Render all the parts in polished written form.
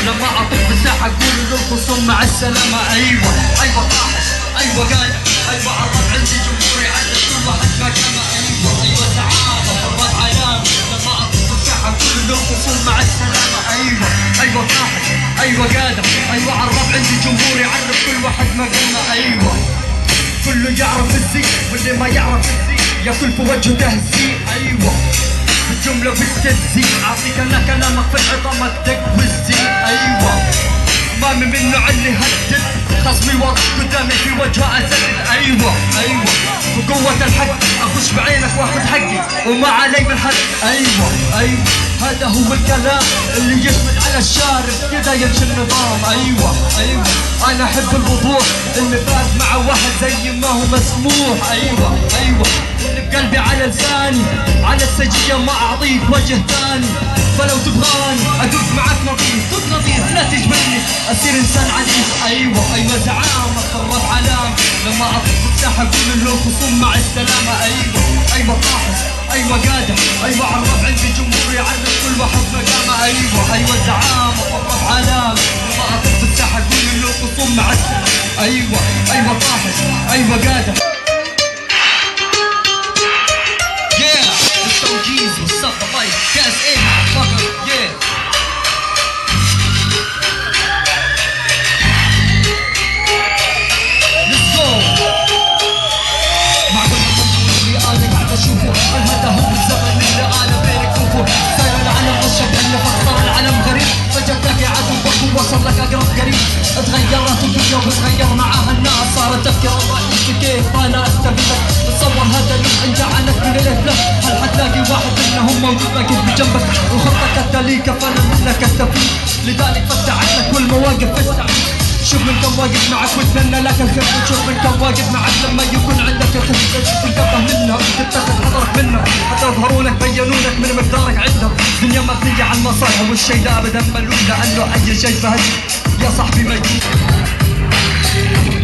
لما اطق بالساحة اقول للخصوم مع السلامة. ايوه طاحش، ايوه قايع، ايوه عرض عندي جمهوري عدد كل واحد مكانه. ايوه زعامة فرض علامة لما اطق بالساحة اقول للخصوم مع السلامة. ايوه طاحش، ايوه قادر، ايوه عرض عندي جمهوري عرف كل واحد مكانه. ايوه كله يعرف الزي واللي ما يعرف الزي ياكل في وجهه تهزيء. ايوه بالجملة بالتجزيء اعطيك انا كلامك في العظام الدق والزي. ايوه امامي منه علي هدد خصمي واقف قدامي في وجهه اسدد. ايوه بقوة الحق اخش بعينك واخذ حقي وما علي من حد. ايوه هذا هو الكلام اللي يشمل على الشارب كذا يمشي النظام. ايوه انا احب الوضوح اللي فاز مع واحد زي ما هو مسموح. ايوه اللي بقلبي على لساني على السجية ما اعطيك وجه ثاني. فلو تبغاني ادق معك نظيف لا تجبرني اصير انسان عزيز. ايوه زعامة خرب علام لما اطلق الساحة اقول له الخصوم مع السلامة. ايوه طاحس، ايوه قادر، ايوه عرف عندي جمهوري عرف كل واحد مقامه. ايوه زعامة خرب علام لما اطلق الساحة اقول له الخصوم مع السلامة. ايوه طاحس، ايوه قادر. What's up, the mic? That's it, motherfucker. Yeah. Let's go. معقول اللي انا قاعد اشوفه هذا هو الزمن اللي انا بينك وفوق. صاير العالم والشكل اللي فكر العالم غريب فجأة تلاقي عدوك ووصل لك اقرب قريب. تغيرت الدنيا وتغير معاها الناس صارت تفكر رئيس كيف انا استفيدك. تصور هذا اليوم ان جعلك من الافلام هل حتلاقي واحد منهم موجود واقف بجنبك وخطك التاليك فانا منك استفيد. لذلك فتحت لك كل مواقف السعيد. شوف من كم واقف معك واتمنى لك الخير وشوف من كم واقف معك لما يكون عندك الخير تنتبه منها وتتخذ حذرك منها حتى يظهرونك بينونك من مقدارك عندهم. دنيا مبنية على المصالح والشيء ده ابدا ملول لانه اي شيء فهد يا صاحبي مجنون.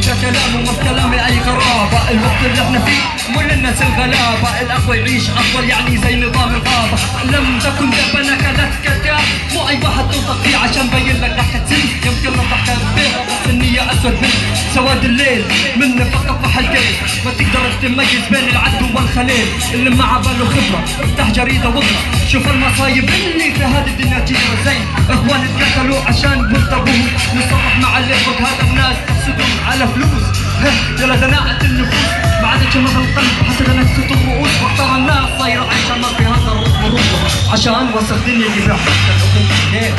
ده كلامه مو كلامي اي غرابة. الوقت اللي احنا فيه مو للناس الغلابة الاقوى يعيش افضل يعني زي نظام الغابة. لم تكن دبنا كانت كتاب مو اي واحد تنطق فيه عشان بين لك ضحكة سن يمكن نضحك بيها بس النية اسود من سواد الليل منه فقط ضح الكيل. ما تقدر تميز بين العدو والخليل اللي ما عباله خبرة افتح جريدة واقرا شوف المصايب اللي في هذه الدنيا تجرى. زي اخوان اتقتلوا عشان بنتبوه نصرح مع اللي فوق هذا الناس تحسدهم على فلوس. يلا دناءة النفوس ما عادش مثل القلب حتى نكسة الرؤوس واختار الناس صايرة عايشة ما في هذا الرطب عشان وسط الدنيا يبيع حتى الحقوق.